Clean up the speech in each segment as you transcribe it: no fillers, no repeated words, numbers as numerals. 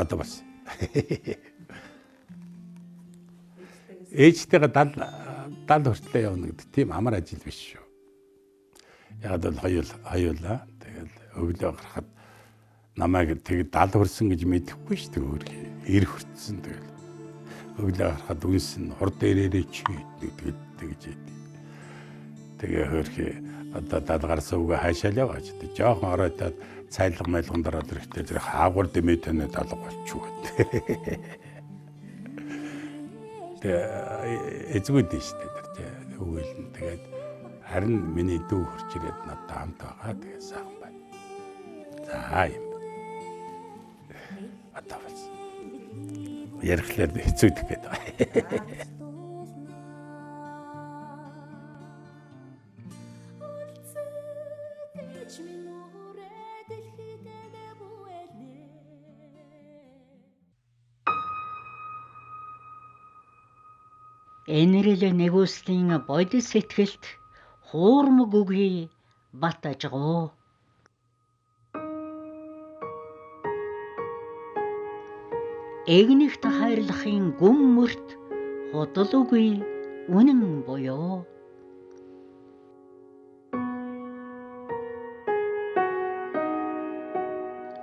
Одоо бас. Ээжтэйгээ 70 хүртэл явна гэдэг тийм амар ажил биш шүү. Яг л хоёулаа. Тэгэл өглөө гарахад намайг тэгээд 70 хүрсэн гэж мэдэхгүй шүү дээ. 90 хүрсэн тэгэл. Өглөө гарахад үнсэн хурд дээрээ чи гэдэг тэгж. Тэгээ хөрхи одоо 70 гарсан үгээ хаашаа л яваач. Жохон оройтаад цайлга мэлгэн дараад ирэхдээ зэрэг хаагур дэмэтэне 70 болчихгүй. Тэгээ эзгүй дээ шүү дээ. Үйл нь тэгээд харин миний дүү хурж ирээд надад хамт байгаа. Тэгээ сайхан байна. За юм. Одоо бас ярихлаар хэцүүдэх гээд байна. Энэрэл нэгүслийн бодис сэтгэлд хуурмаг үгүй бат ажгоо. Эгнийхт хайрлахын гүн мөрт худал үгүй үнэн буюу.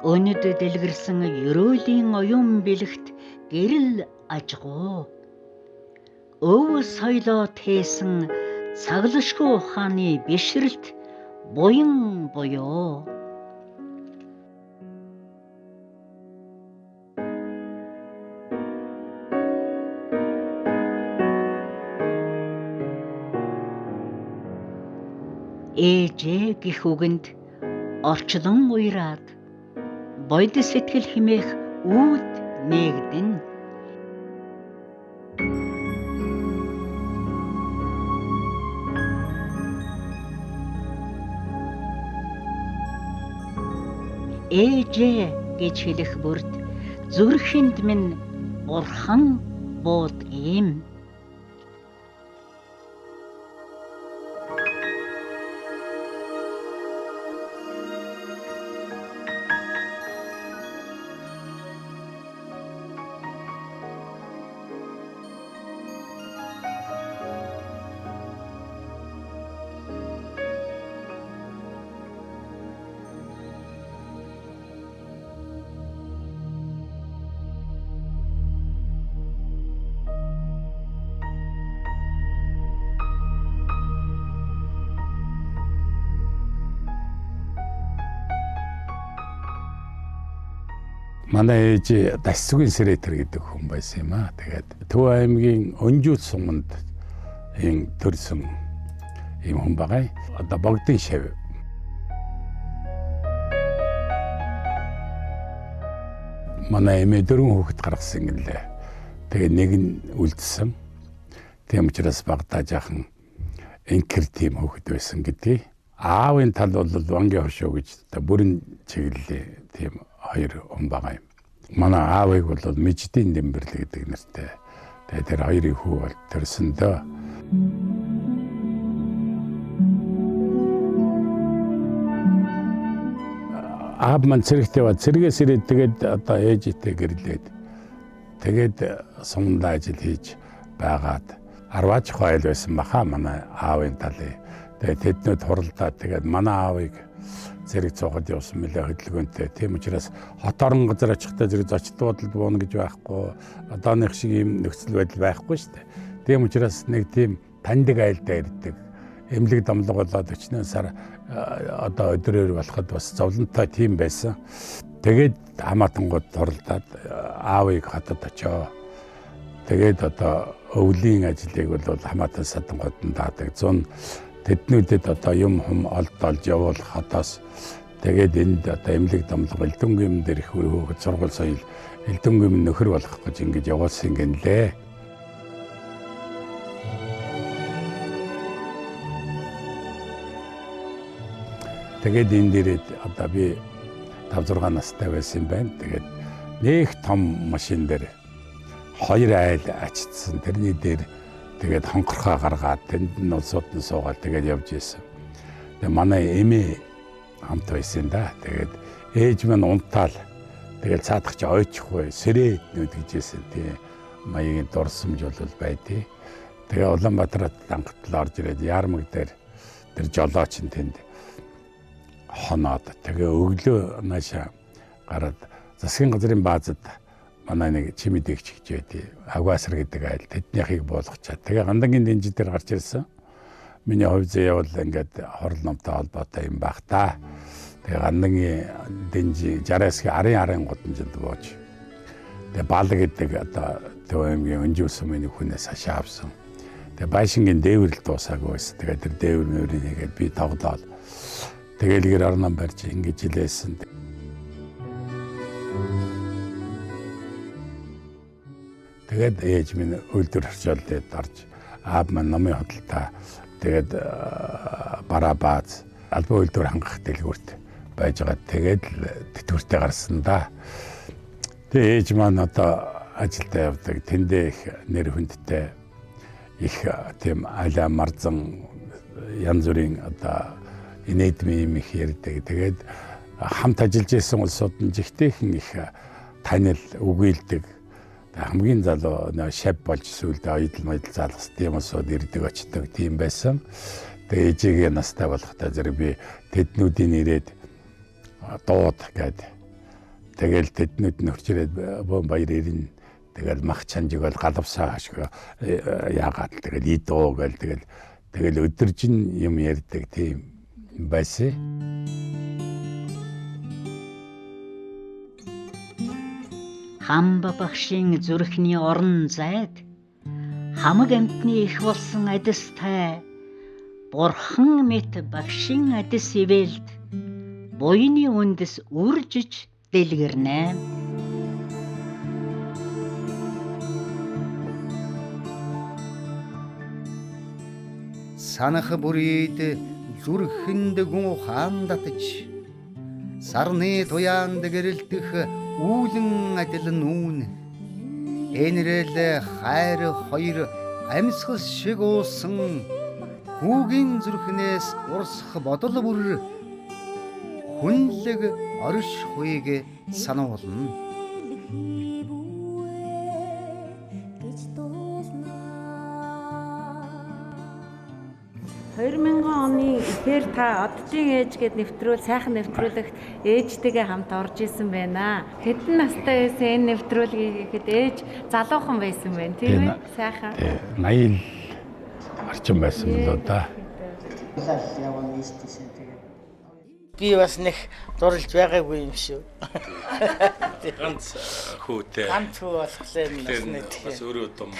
Өнөд дэлгэрсэн ерөөлийн оюун бэлэгт гэрэл ажгоо. Өв соёлоо тээсэн цаглашгүй ухааны бишрэлт буян буюу. Ээжээ гэх үгэнд орчлон уйраад бодис сэтгэл химээх үүд нээгдэн. Ээжээ гэж хэлэх бүрд зүрхэнд минь бурхан бууд юм. Манай ээж Дасцгийн Сэретер гэдэг хүн байсан юм аа. Тэгээд Төв аймгийн Өнжүүл суманд төрсөн ийм хүн байгаа. Одоо богдын шав. Манай эмээ 4 хүүхэд гаргасан юм лээ. Тэгээд нэг нь үлдсэн. Тийм учраас багтаа жаахан инкер тийм хүүхэд байсан гэдгийг. Аавын тал бол Вангийн хошоо гэж бүрэн чиглэлээ тийм хоёр хүн байгаа юм. Манай аавыг бол Мэждийн Дэмбэрлэг гэдэг нэртэй. Тэгээд тэр хоёрын хүү бол төрсөндөө. Аав маань цэрэгтэй ба цэргээс ирээд тэгээд одоо ээжтэй гэрлээд тэгээд сумдаа ажил хийж байгаад арваач хойл байсан баха манай аавын талын. Тэгээд тэднүүд хуралдаад тэгээд манай аавыг зэрэг цогод явсан мөлий хөдөлгөөнтэй. Тийм учраас хот орон газар очихдаа зэрэг зочд буудалд бууна гэж байхгүй. Одооных шиг юм нөхцөл байдал байхгүй шүү дээ. Тийм учраас нэг тийм таньдаг айлдаа ирдэг. Эмнэлэг домлого болоод 40 сар одоо өдрөөр болоход бас зовлонтой тийм байсан. Тэгээд хамаатангууд хуралдаад аавыг хотод очоо. Тэгээд одоо өвлийн ажлыг бол хамаатан садангууд нь даадаг. Тэднүүдэд одоо юм хум олж явуулах хотоос тэгээд энд одоо эмнэлэг домлого Элдэнгийн дээр их хүүхэд сургууль соёл Элдэнгийн нөхөр болох гэж ингэж явуулсан юм лээ. Тэгээд энэ дээрээ одоо би 5-6 настай байсан юм байна. Тэгээд нэг том машин дээр 2 айл ачтсан. Тэрний дээр тэгээд хонхорхоо гаргаад тэнд нь улсууд нь суугаад тэгээд явж исэн. Тэгээд манай эмээ хамт байсан да. Тэгээд ээж минь унтаал Тэгэл цаадах чи ойчихгүй сэрээ нүдгэжсэн тий маягийн дурсамж бол байдیں۔ Тэгээ Улаанбаатарт дангатал орж ирээд Яармаг дээр тэр жолооч нь тэнд хоноод тэгээ өглөө наашаа гараад засгийн газрын баазад манай нэг чимэдэгч гэж байдیں۔ Агвасар гэдэг айл тэднийхийг буулгачаад тэгээ гандангийн дэнжи дээр гарч ирсэн. Миний хувь заяа бол ингээд хорл номтой холбоотой юм байх та. Тэгээ гандангийн дэнжи 60-аас арын годамжинд бууж. Тэгээ Баал гэдэг одоо Төв аймгийн Өнжөөс өмнө хүнээс хашаа авсан. Тэгээ Байшингийн дээвэрлэл дуусаагүй байсан. Тэгээ тэр дээвэр мөрийг нэгээд би тоглоод тэгээл гэр орноо барьж ингэж илээсэн. Тэгээд ээж минь үйлдвэр орчуулдад орж аав маань номын хөдөлთა тэгээд бараа бааз албан үйлдвэр хангах дэлгүүрт байж байгаа. Тэгээд тэтгэвртэй гарсан да. Тэгээд ээж маань одоо ажилдаа явдаг. Тэндээ их нэр хүндтэй их тийм аля марзан янз бүрийн одоо инээдмийн юм их ярьдаг. Тэгээд хамт ажиллаж исэн улсууд нь жигтэйхэн их танил үгүйлдэг. Хамгийн залуу шав болж сүйдээ оюутан модал залгас тийм улсууд ирдэг очдог тийм байсан. Тэгээ ээжигээ настай болохтой зэрэг би тэднүүдийн ирээд дууд гэдэг. Тэгэл тэднүүд нь орчирээд баяр ирнэ. Тэгэл мах чанжиг бол галавсаа ашиг яагаад тэгэл идөө гэл тэгэл өдөржин юм ярьдаг тийм байсан. Хамба багшийн зүрхний орон зайд хамаг амтны их болсон адистай бурхан мэт багшийн адис ивэлд буйны үндэс үржиж дэлгэрнэ. Санах бүрийд зүрхэнд гүн хаандатж сарны туяанд гэрэлтэх үүлэн адил нүүн энэрэл хайр хоёр амьсгал шиг уусан хүүгийн зүрхнээс урсах бодол бүр хүнлэг орш хуйг сануулна. 2000 оны ихээр та оддын ээж гэд нэвтрүүл сайхан нэвтрүүлэгт ээжтэйгээ хамт орж исэн байна. Хэдэн настай байсан энэ нэвтрүүлгийг гэхэд ээж залуухан байсан байна тийм ээ? Сайхан. 80 орчим байсан болоо да. Би бас нэг дурлж байгаагүй юм шүү. Ганц хүүтэй. Ганц хүү болохлаа юм насны тэгэхээр. Бас өөрөө том.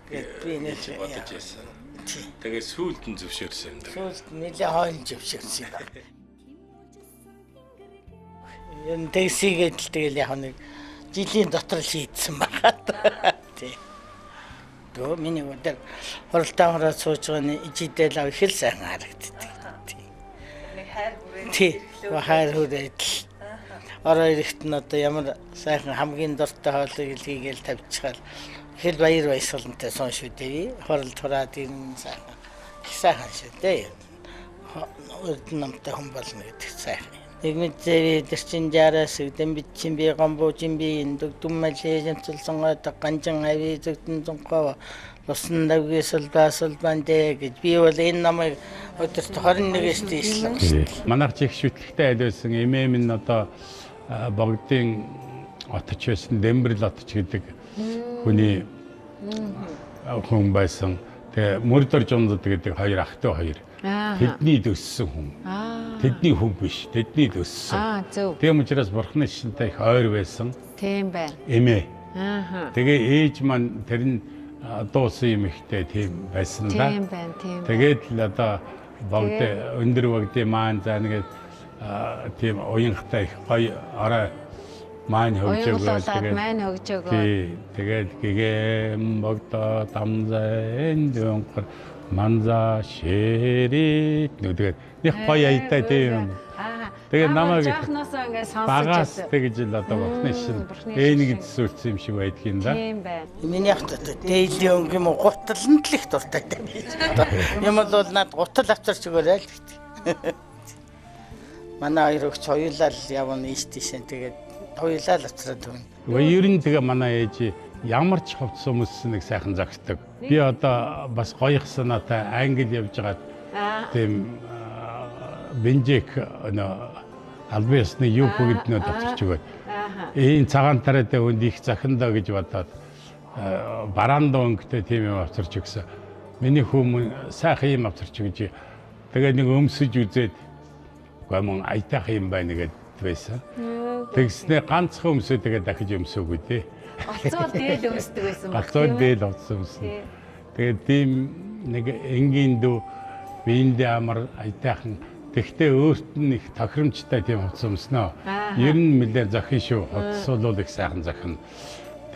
Би нэг бодож байсан. Тэгээ сүүлд нь зөвшөөрсөн юм да. Сүүлд нэлээ хойлж зөвшөөрсөн юм да. Юм тэгсийгээд л тэгэл яг нэг жилийн дотор шийдсэн байгаа. Тий. Дөө миний өдөр хуралдаан хороо сууж байгаа нь ижидэл ав их л сайн харагддаг. Тий. Нэг хайр хүрээ. Тий. Хайр хүрээд л. Ороо ирэхт нь одоо ямар сайхан хамгийн дуртай хоолыг хийгээл тавьчихал. Хэл баяр баясгалантай сон шүү дээ. Хорол тураад ирэн сайхан. Сайхан шүү дээ. Урд намтай хүн болно гэдэг сайхан. Нэгмэд зэвэ дэрчин жараас дэмбичин би гомбочин би индэг дүммэлээ жамцалсан гата ганжин ави зүгтэн зонхоо лусан давги сулбаасулбандэ гэж би бол энэ намайг өдөрт 21-ээс дээшлэн. Манайх чих шүтлэгтэй айл байсан. Эмэм нь одоо богдын отч байсан. Дэмбэрл отч гэдэг хүний хүн байсан. Тэгээ мөрдөр жомдод гэдэг хоёр ахтай хоёр. Тэдний дөссөн хүн. Тэдний хүн биш. Тэдний дөссөн. Тийм учраас бурхны шинтэй их ойр байсан. Тийм байна. Эмээ. Тэгээ ээж маань тэр нь дуусан юм ихтэй тийм байсан да. Тийм байна. Тийм. Тэгээд л одоо богд өндөр богдын маань заа нэгэд тийм уянхтай их гоё орой маань хөгжөөгөө тэгээд гэгэм богдо дамзэн дөнгөр манза шэрит нүдэд нэг гоё аятай тийм. Тэгээд намайг жахнасаа ингээ сонсож багаас тэгж л одоо бурхны шин энийг зөвсөлсөн юм шиг байдгийн да. Тийм байна. Миний хот дээлийн өнгө юм гуталнд л их дуртай юм. Юм бол над гутал авчирч өгөөрэй л гэдэг. Манай хоёр өгч хоёулаа л явна ийш тийшээ тэгээд Хоёулаа л авчраад байна. Ер нь тэгээ манай ээж ямар ч хувцас өмссөн нэг сайхан зогсдог. Би одоо бас гоёх санаатай англи явж байгаад тийм бенжик албан ёсны юу бүгднөө давтарч өгөөд энэ цагаан тараад өнд их захиндаа гэж бодоод бараанда өнгөтэй тийм юм авчирч өгсөн. Миний хүмүүс сайхан юм авчирч өгч тэгээ нэг өмсөж үзээд гомон айтайх юм байна гэд байсан. Тэгснэ ганцхан өмсөө тэгээ дахиж өмсөөгүй дээ. Олцвол дээл өмсдөг байсан баг. Олцвол дээл өмсөн. Тэгээд тийм нэг энгийн дүү биендээ амар айтайхан. Тэгтээ өөрт нь их тохиромжтой тийм хувцас өмснөө. Ер нь нэлээд зохин шүү. Хувцас бол их сайхан зохин.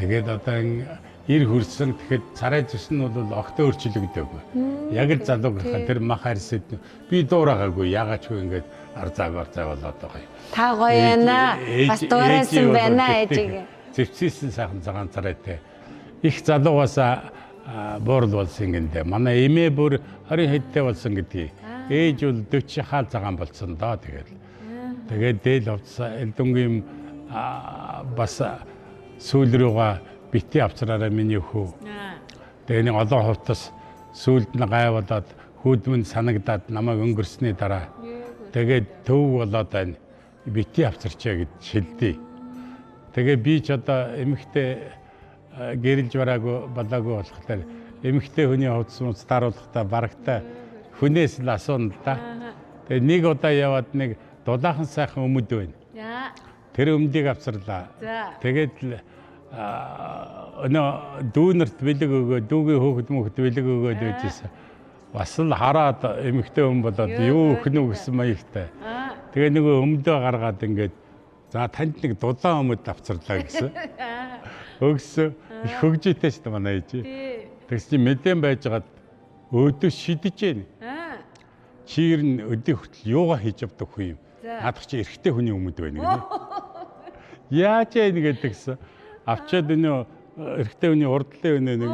Тэгээд одоо ир хөрсөн тэгэхэд царай зүс нь бол огт өөрчлөгдөөгүй. Яг л залуу гэхэд тэр мах харсэд би дуураагаагүй ягаад ч ингэж арзаа болоод байгаа юм. Та гоё яана. Бас дуурайсан байна ээжигээ. Зэвчсэн сайхан цагаан царайтай. Их залуугаас буурал болсон гиндэ. Манай эмээ бүр 20 хэдтэй болсон гэдгийг. Ээж бол 40 хаал цагаан болсон доо тэгэл. Тэгээд дээл хувцас элдүнгийн бас сүүл рүүгээ бити авчраараа миний хүү. Тэгээд нэг олон хувцас сүүлд нь гай болоод хүүдмэн санагдаад намайг өнгөрсний дараа тэгээд төв болоод байна. Бити авчирчаа гэж шилдээ. Тэгээ би ч одоо эмэгтэй гэрэлж бараагүй балаагүй болохлээр эмэгтэй хүний хувцас даруулахдаа барагтай хүнээс л асууна л да. Тэгээ нэг удаа яваад нэг дулаахан сайхан өмд байна. Тэр өмдийг авчирлаа. Тэгээд л дүүнерт бэлэг өгөө, дүүгийн хөөхд мөхд бэлэг өгөөд байжсэн. Бас л хараад эмэгтэй хүн болоод юу өгнө үү гэсэн маягтай. Тэгээ нөгөө өмдөө гаргаад ингээд за танд нэг дулаан өмд авчирлаа гэсэн. Өгсөн их хөгжөөтэй шүү дээ манай ээж. Тэгс чи мэдэн байжгаад өөдөө шидэж гин. Чир нь өдөө хүртэл юугаа хийж авдаг хүн юм. Наадах чи эрэгтэй хүний өмд байна гэнэ. Яаж яа нэгдэгсэн. Авчаад өнөө эрэгтэй хүний урдлын өнөө нэг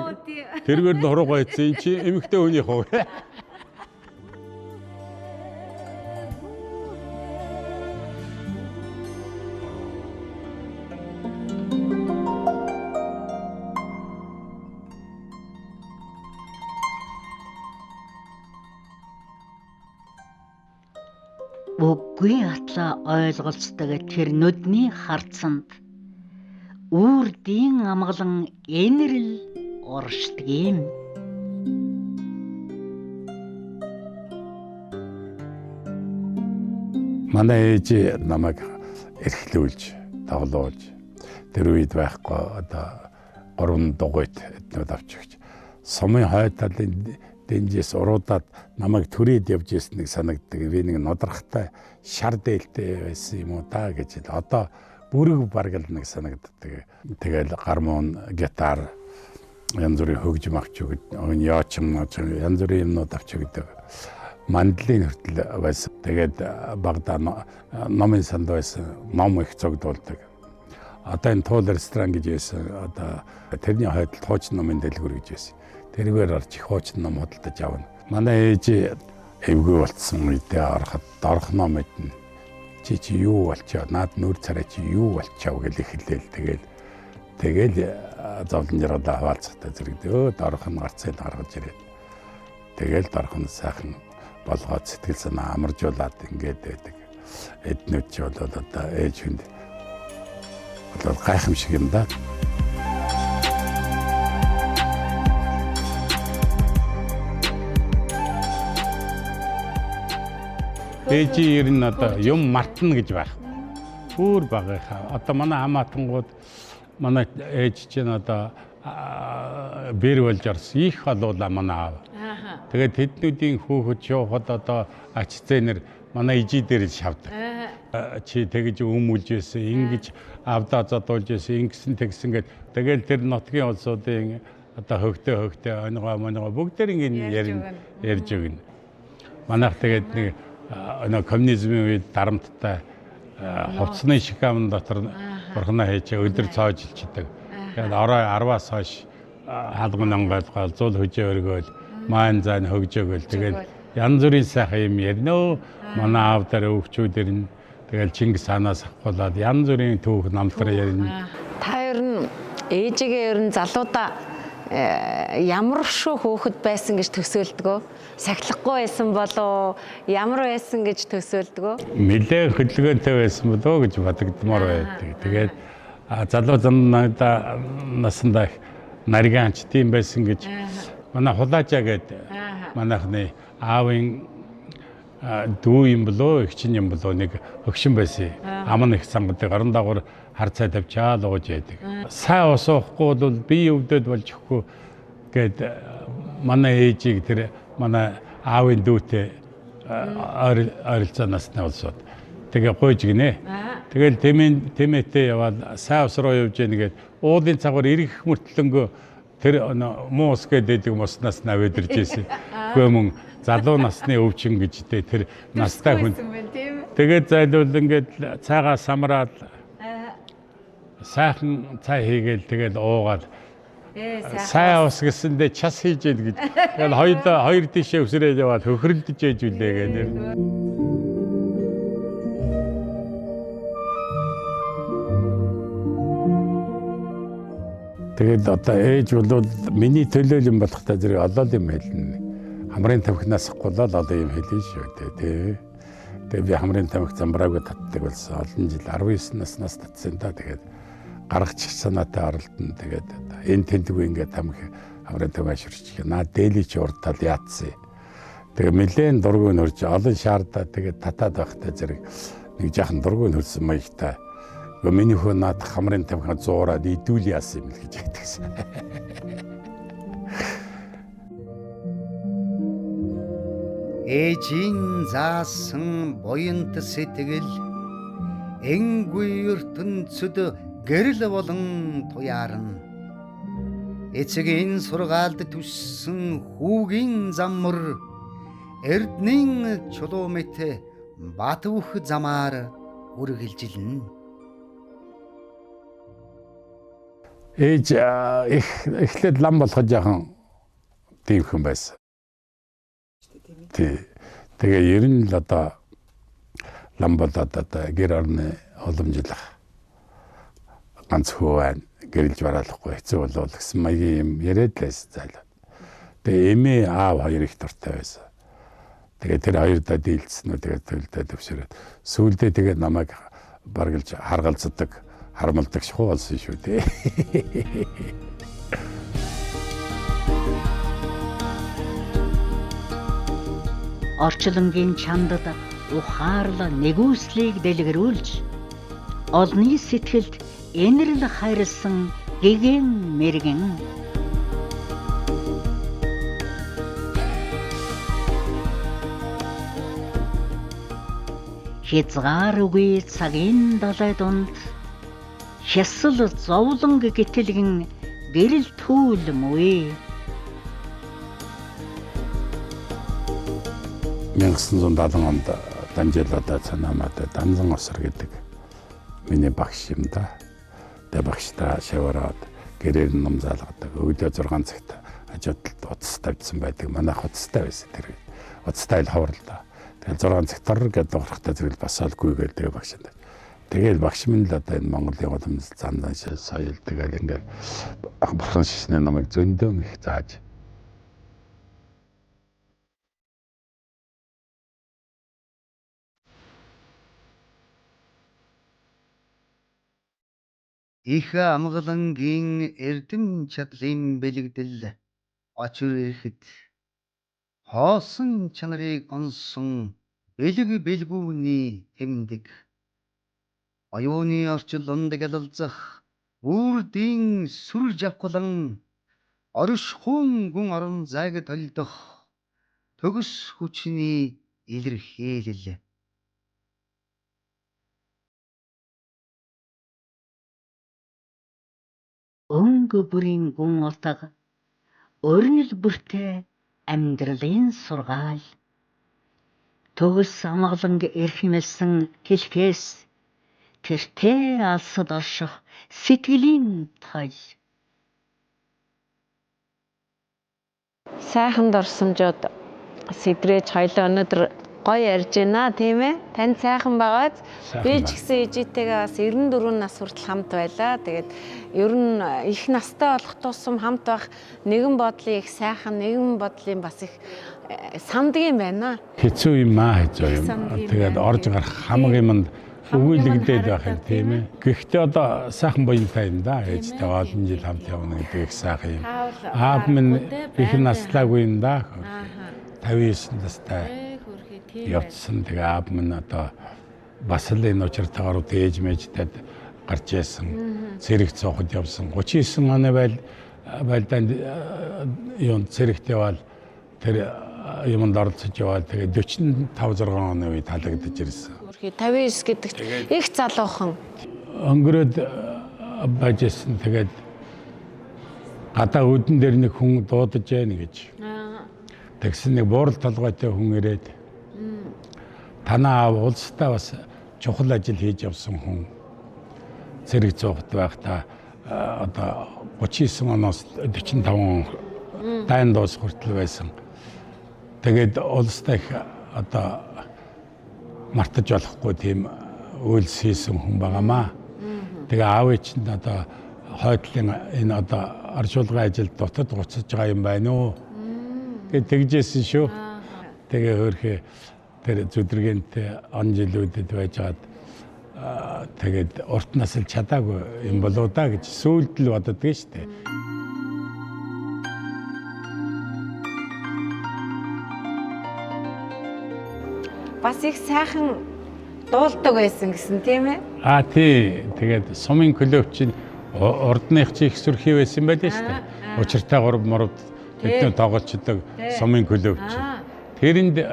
тэргээр нь хуруугаа ийцэн чи эмэгтэй хүний хов. Үгүй атла ойлголцдог тэр нүдний харцанд үрдийн амгалан энэрл оршдог юм. Манай ээж намайг эрхлүүлж, тоглуулж тэр үед байхгүй одоо 3 дугуйт эднүүд авч өгч сумын хойдолын дэнжээс уруудаад намайг түрээд явж ирсэн нэг санагддаг. Би нэг нодрахтай шар дээлтэй байсан юм уу да гэж одоо бүрэг баргал нэг санагддаг. Тэгэл гармон, гитар янз бүрийн хөгжим авч өгд, яочин янз бүрийн юмнууд авч өгдөг. Мандлын хүртэл байсан. Тэгээд багада номын санд байсан. Ном их цогдуулдаг. Одоо энэ туул ресторан гэж байсан. Одоо тэрний хойдолд хуучин номын дэлгүүр гэж байсан. Тэргээр орж их хуучин ном худалдаж авна. Манай ээж эвгүй болцсон үедээ ороход дорхноо мэднэ. Чи юу болчоо? Наад нүр царай чи юу болчоо гэж эхэлээл. Тэгэл зовлон жаргалаа хаваалцахтай зэрэгдөө дорхон гарцыг гаргаж ирээд. Тэгэл дорхон сайхан болгоод сэтгэл санаа амаржуулаад ингээд байдаг. Эднүүд ч бол одоо ээж хүнд бол гайхамшиг юм да. Ээжи ер нь одоо юм мартна гэж байх. Өөр багийнхаа. Одоо манай хамаатангууд манай ээж чинь одоо бэр болж орсон. Их олуула манай аав. Тэгээд тэднүүдийн хүүхэд шуухад одоо ач зээнэр манай ижи дээр л шавдаг. Чи тэгж өмүүлж байсан, ингэж авдаа задуулж байсан, ингэсэн тэгсэн гэд. Тэгэл тэр нутгийн улсуудын одоо хөвгтөө оногоо бүгдээр ингэ ярьж өгнө. Манайх тэгээд нэг коммунизмын үед дарамттай хувцсны шикам дотор бурхнаа хийж өдөр цоожилчдаг. Тэгээд орой 10-аас хойш хаалган онгойлгол зул хөжөө өргөөл маань хөгжөөгөл тэгээд янз бүрийн сайхан юм ярина. Манай аав дараа өвчүүдэр нь Тэгэл Чингис хаанаас авахуулаад янз бүрийн түүх намтраа ярина. Та ер нь ээжигээ ер нь залуудаа ямар шүү хөөхд байсан гэж төсөөлдөг? Сахилахгүй байсан болоо ямар байсан гэж төсөөлдөг? Нэлээд хөдөлгөөнтэй байсан болоо гэж бодогдмоор байдаг. Тэгээд залуу замнаа насандаа нарийнч тийм байсан гэж манай хулаажаа гэдэг манайхны аавын дүү юм болоо эгчин юм болоо нэг хөгшин байсан. Аман их сангуудыг орон дагавар хар цай тавьчаал ууж яадаг. Сайн ус уухгүй бол бие өвдөд болж өгөхгүй гэд манай ээжийг тэр манай аавын дүүтэй ойролцоо насны болсод тэгээ гойж гинэ. Тэгэл тэмээтэй яваад сайн ус руу явж яагээд уулын цагаар ирэх мөртлөнгөө тэр муу ус гэдэг моснаас навэдэрж ирсэн. Гэхдээ мөн залуу насны өвчин гэжтэй тэр настай хүн. Тэгээд зайлуул ингээд цайгаа самраад сайхан цай хийгээл тэгэл уугаад сайн ус гэсэндээ час хийж ял гэж. Тэгэл хоёр тишээ өсрээд яваад хөхрөлдөж ээж үлээ гэдэг. Тэгээд одоо ээж бол миний төлөөл юм болох та зэрэг олол юм хэлнэ. Хамрын тамхинаас гулаад одоо юм хэлнэ шүү дээ. Тэгээд би хамрын тамхи замбраагүй татдаг болсон. Олон жил 19 наснаас татсан да. Тэгээд гаргачих санаатай оролдсон. Тэгээд энэ тентгүй ингээд тамхи хамрын тамхи ашиглаж наа дээлич уртал яатсан. Тэгээд нэлээд дургүй нөрж олон шаардаа тэгээд татаад байхтай зэрэг нэг жаахан дургүй нөрсөн маягтай. Миний хөө наад хамрын тамхи зуураад идүүл яасан юм л гэж ядагсан. Ээжийн заасан буянт сэтгэл энгүй ертөнцөд гэрэл болон туяарна. Эцгийн сургаалд төссөн хүүгийн заммөр эрднийн чулуумэт бат бүх замаар үргэлжилнэ. Ээж эхлээд лам болоход жаахан тийм хүн байсан. Тэгээ ер нь л одоо лам болоод одоо гэр орны уламжлах ганц хөө байна. Гэрэлж бараалахгүй хэцүү болов гэсэн маягийн юм яриад л байсан зайлаа. Тэгээ эмээ аав хоёр их дуртай байсан. Тэгээ тэр хоёрдоо дийлцсэн үү тэгээ төлдөө төвшөрөөд сүүлдээ тэгээ намайг баргалж харгалздаг харамлдаг шахуу болсон шүү дээ. Орчлонгийн чандад ухаарл нэгүслийг дэлгэрүүлж олны сэтгэлд энэрл хайрлсан гэгэн мэргэн хязгааргүй цагийн далай дунд хясал зовлон гítэлгэн гэрэл түүл мөе 1970 онд Данжелодо Цанаматай Данзан осор гэдэг миний багш юм да. Тэгээ багштай шавараад гэрээр ном заалгадаг. Өглөө 6 цагт ажиудалд утас тавьсан байдаг. Манайх утастай байсан тэр. Утастай л ховор л да. Тэгээ 6 цагт тор гэдэг дуурахтай зэрэг басаалгүй гэдэг багштай. Тэгэл багш минь л одоо энэ Монголын уламжлал зандан соёл тэгэл ингээд бурхан шишний намайг зөндөөн их зааж их амгалангийн эрдэм чадлын бэлэгдэл очир ирэхэд хоосон чанарыг онсон бэлэг бэлгүүний тэмдэг оюуны орчлонд гэлэлзах үрдийн сүр жавхлан оршихуун гүн орон зайг толдох төгс хүчний илэрхийлэл өнгө бүрийн гүн утга өрнөл бүртээ амьдралын сургаал төгс амгаланг эрхэмэлсэн хэлхээс тэртээ алсад орших сэтгэлийн тал Сайхан дурсамжууд сэдрэж хоёлоо өнөөдөр гоё ярьж байна тийм ээ. Танд сайхан байгааз би ч байна. гэсэн ээжийтэйгээ бас 94 нас хүртэл хамт байлаа. Тэгээд ер нь их настай болох тусам хамт байх нэгэн бодлын их сайхан, нэгэн бодлын бас их самдгийн байна. Хэцүү юм аа хэцүү юм. Самдгийн Тэгээд байна. орж гарах хамаг юмд өгүүлэгдээд байх юм тийм ээ. Гэхдээ одоо сайхан буянтай юм да. Ээжтэй олон жил хамт явна гэдэг их сайхан юм. Аав минь их наслаагүй юм да. 59 настай Хөрхий тийм явцсан. Тэгээ аав минь одоо бас л энэ учиртайгаар ээж мэжтэд гарч яасан. Цэрэг цооход явсан. 39 оны байлдаанд юун цэрэгт явал тэр юмд оролцож явал тэгээ 45 6 оны үед халагдаж ирсэн. хөрхий 59 гэдэгт их залуухан. Өнгөрөөд бажсэн тэгээд гадаа өдөн дээр нэг хүн дуудаж яана гэж. Тэгсэн нэг буурал толгойтой хүн ирээд танаа улстай бас чухал ажил хийж явсан хүн. Цэрэг зоогт байхдаа одоо 39 оноос 45 он дайн доос хүртэл байсан. Тэгээд улстай их одоо мартаж болохгүй тийм үйлс хийсэн хүн байгаамаа. Тэгээ аав чинь одоо хойдлын энэ одоо аршуулгын ажилд дотор буцаж байгаа юм байна уу? Гэж тэгжсэн шүү. Тэгээ хөрхөө тэр зүдрэгэнтэй он жилүүдэд байжгаад тэгээд урт нас л чадаагүй юм болоо да гэж сүйд л боддог шүү дээ. Бас их сайхан дуулдаг байсан гэсэн тийм ээ. Тий. Тэгээд сумын клуб чинь ордных чих сүрхий байсан байлээ шүү дээ. Учиртай 3 морд бидний тоглолцдог сумын клуб чинь. Тэрэнд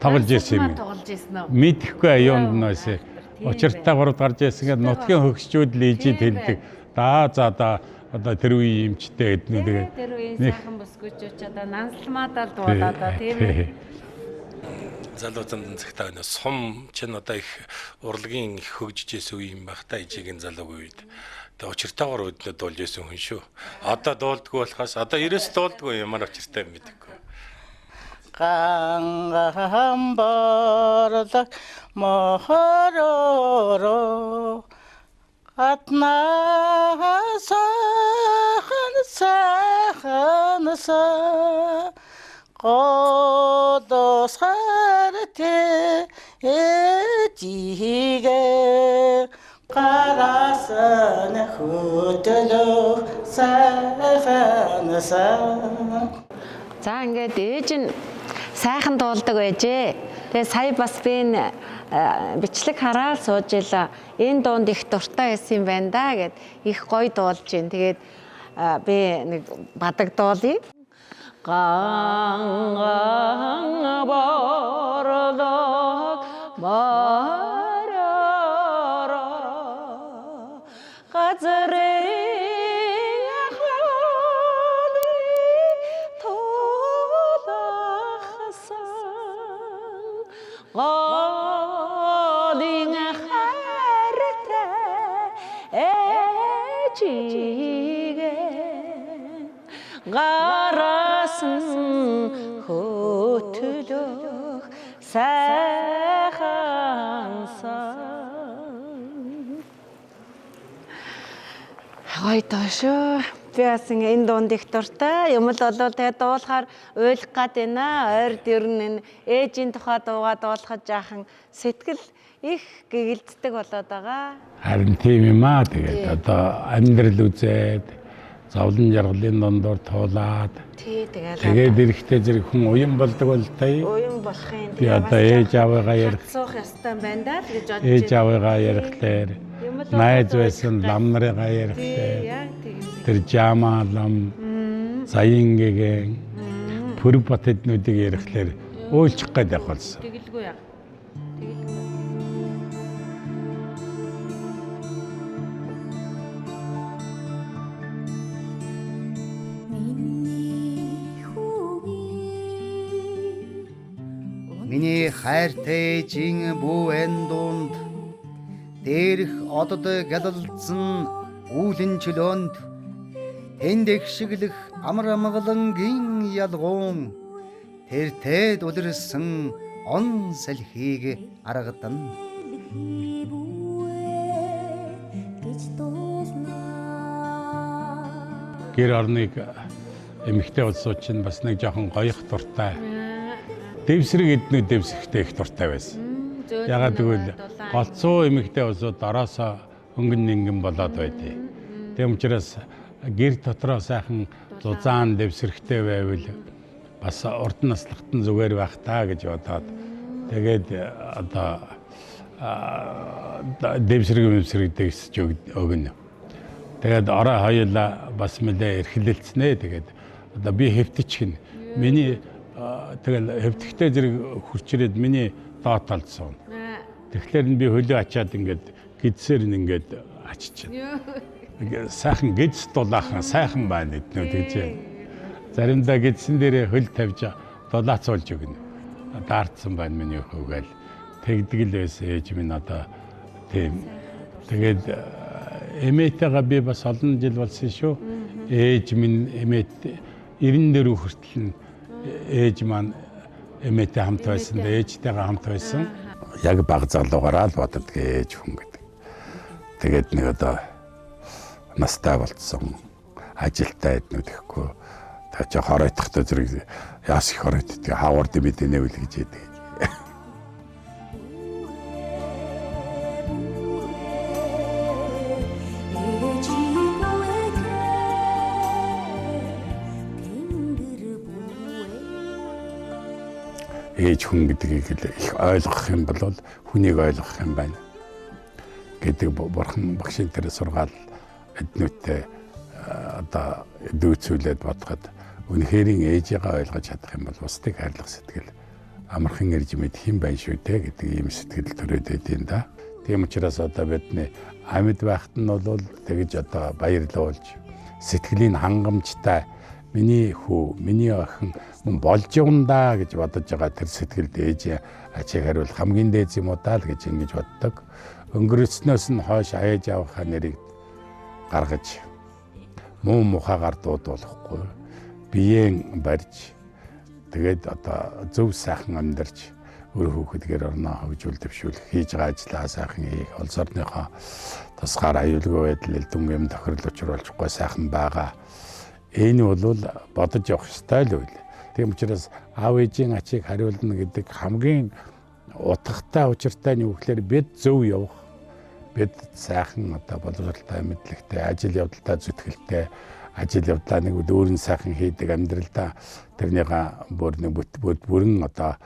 тоглож ирсэн юм. Тоглож ирсэн үү? Мэдэхгүй аюунд нөөс. Учиртай 3-д гарч ирсэн гээд нутгийн хөгсчүүд л ижид хэлдэг. За одоо тэр үе юмчтэй гэднүү тэгээд. Тэр үеийн сайхан бүсгүйчүүд одоо нансалмаадаа л дуулаад та тийм ээ. Залуучуудын цагтаа энэ сум чинь одоо их урлагийн их хөгжиж исэн үе юм байх та ижигийн залуугийн үед. Тэгээ учиртайгаар өднөд дуулж исэн хүн шүү. Одоо дуулдгүй болохоос одоо 90-с дуулдгүй ямар учиртай юм мэдэхгүй. Ганган борлог мохороро атна саханса Годос харте эжиге карасан хөтөлөө сайханаса. За ингээд ээж нь сайхан дуулдаг байжээ. Тэгээ сая бас би энэ бичлэг хараад сууж ила. Энэ дуунд их дуртай байсан юм байна да гэд их гоё дуулж байна. Тэгээд би нэг бадаг дуулъя. Ганга борлог марара газрын хали тулахсан галин хартай эжигэ гарасан хөтөлөх сайхансан. Гоё тоошоо. Би бас энэ дунд их дуртай. Юм л болвол тэгээ дуулахаар уйлах гад байна. Ойрд ер нь энэ ээжийн тухай дуугаа дуулахад жаахан сэтгэл их гэгэлддэг болоод байгаа. Харин тийм юм аа. Тэгээд одоо амьдрал үзээд зовлон жаргалын дондор туулаад тэгээд эрэхтэй зэрэг хүн уян болдог бол таа. Уян болохын би одоо ээж аваагаа ярих суух ёстой байна да гэж бодож ээж аваагаа ярихлаар найз байсан лам нарыгаа ярихлаар тэр жама лам саянгийн пүр батэднүүдийг ярихлаар өөлчих гээд явах болсон. Тэгэлгүй яа. Миний хайртай ээжийн бүүэн дунд дээрх одод гэлэлдсэн үүлэн чөлөөнд тэнд ихшиглэх амар амгалангийн ялгуун тэр тэд улирсан он салхийг аргадан. Гэр орныг эмэгтэй улсууд чинь бас нэг жоохон гоёх дуртай. Дэвсрэг эднүүд дэвсрэхтэй их дуртай байсан. Ягаад гэвэл голцоо эмэгтэй улсууд ороосоо өнгөн нингэн болоод байдیں۔ Тэм учраас гэр дотроо сайхан зузаан дэвсрэхтэй байвал бас урд наслахтан зүгээр байх таа гэж бодоод тэгээд одоо дэвсрэг дэвсэж өгнө. Тэгээд орой хоёулаа бас мэдээ эрхлэлцнэ. Тэгээд одоо би хэвтчихнэ. Миний тэгэл хэвтгэхтэй зэрэг хурцрээд миний доод талд суун. Тэгэхээр би хөлөө ачаад ингээд гидсээр ингээд аччихна. Сайхан гидс дулаахан сайхан байна эднүүд гэж. Заримдаа гидсэн дээрээ хөл тавьж дулаацуулж өгнө. Даарцсан байна миний хөвгөл. Тэгдэг л байсан ээж минь одоо тийм. Тэгээд эмээтэйгээ би бас олон жил болсон шүү. Ээж минь эмэät 94 хүртэл ээж маань эмээтэй хамт байсан, ээжтэйгээ хамт байсан. Яг баг залуугаараа л боддог ээж хүн гэдэг. Тэгээд нэг одоо настай болцсон ажилтаа эднүүд ихгүй. Тэгээд хоройтохтой зэрэг яас их хоройтдаг. Хавар дэмэдэнэ үл гэж яддаг. Ээж хүн гэдгийг их ойлгох юм бол хүнийг ойлгох юм байна гэдэг бурхан багшийн тэр сургаал эднүүтээ одоо дүүцүүлээд бодоход үнэхэрийн ээжигээ ойлгож чадах юм бол бусдыг хайрлах сэтгэл амархан ирж мэд хэм байна шүү дээ гэдэг ийм сэтгэл төрөөд байдیں۔ Да. Тийм учраас одоо бидний амьд байхад нь бол тэгж одоо баярлуулж сэтгэлийн хангамжтай миний хүү, миний охин мөн болж явна гэж бодож байгаа тэр сэтгэлд ээж ачиг хариул хамгийн дээд юм уу даа л гэж ингэж боддог. Өнгөрөөснөөс нь хойш аяж авахаа нэрийг гаргаж муу мухагаар дуудуулахгүй биеэн барьж тэгээд одоо зөв сайхан амьдарч өр хүүхэд гэр орноо хөгжүүл дэвшүүлэх хийж байгаа ажлаа сайхан хийх улс орныхоо тусгаар аюулгүй байдлыг дүн юм тохирол учруулахгүй сайхан байгаа. Энэ бол бодож явах ёстой л үйл. Тийм учраас аав ээжийн ачийг хариулна гэдэг хамгийн утгатай учиртай нь юу гэхээр бид зөв явах. Бид сайхан одоо боловсралтай мэдлэгтэй, ажил явдалтай зүтгэлтэй, ажил явдлаа нэг өөрийн сайхан хийдэг амьдралдаа тэрнийга бүрэн одоо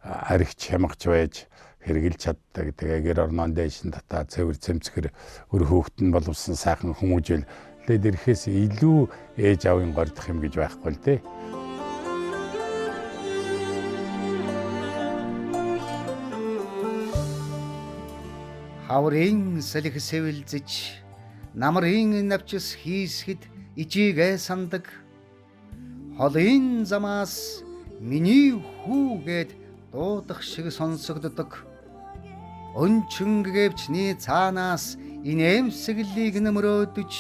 аригч хямгч байж хэрэгжилж чаддаг. Тэгээ гэр орноо дэшин татаа цэвэр цэмцгэр өр хүүхэд нь боловсон сайхан хүмүүжил тэгээд ирэхээс илүү ээж аавын гордох юм гэж байхгүй л дээ. Хаврын салхи сэвэлзэж намрын навчис хийсгэд ичигээ сандаг. Холын замаас миний хүүгээд дуудах шиг сонсогддог. Өнчөнгөвчний цаанаас инээмсэглийг нөмрөөдөж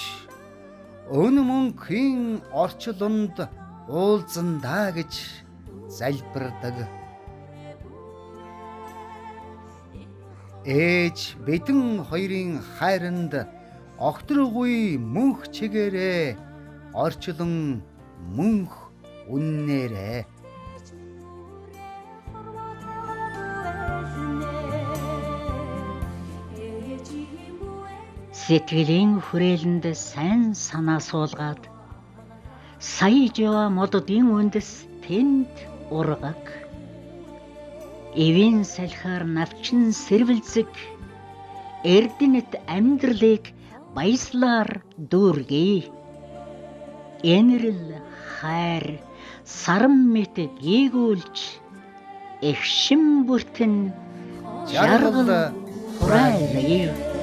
өн мөнхийн орчлонд уулзандаа гэж залбирдаг. Ээж бидэн хоёрын хайранд огторгүй мөнх чигээрээ орчлон мөнх үннээрээ. Сэтгэлийн хүрээлэнд сайн санаа суулгаад сая жава мододын үндэс тэнд ургаг. Эвийн салхиар навчин сэрвэлзэг эрдэнэт амьдралыг баяслаар дүүргэе. Энэрл хайр сарам мэт гийгүүлж их шим бүртэн жаргал хураалъя.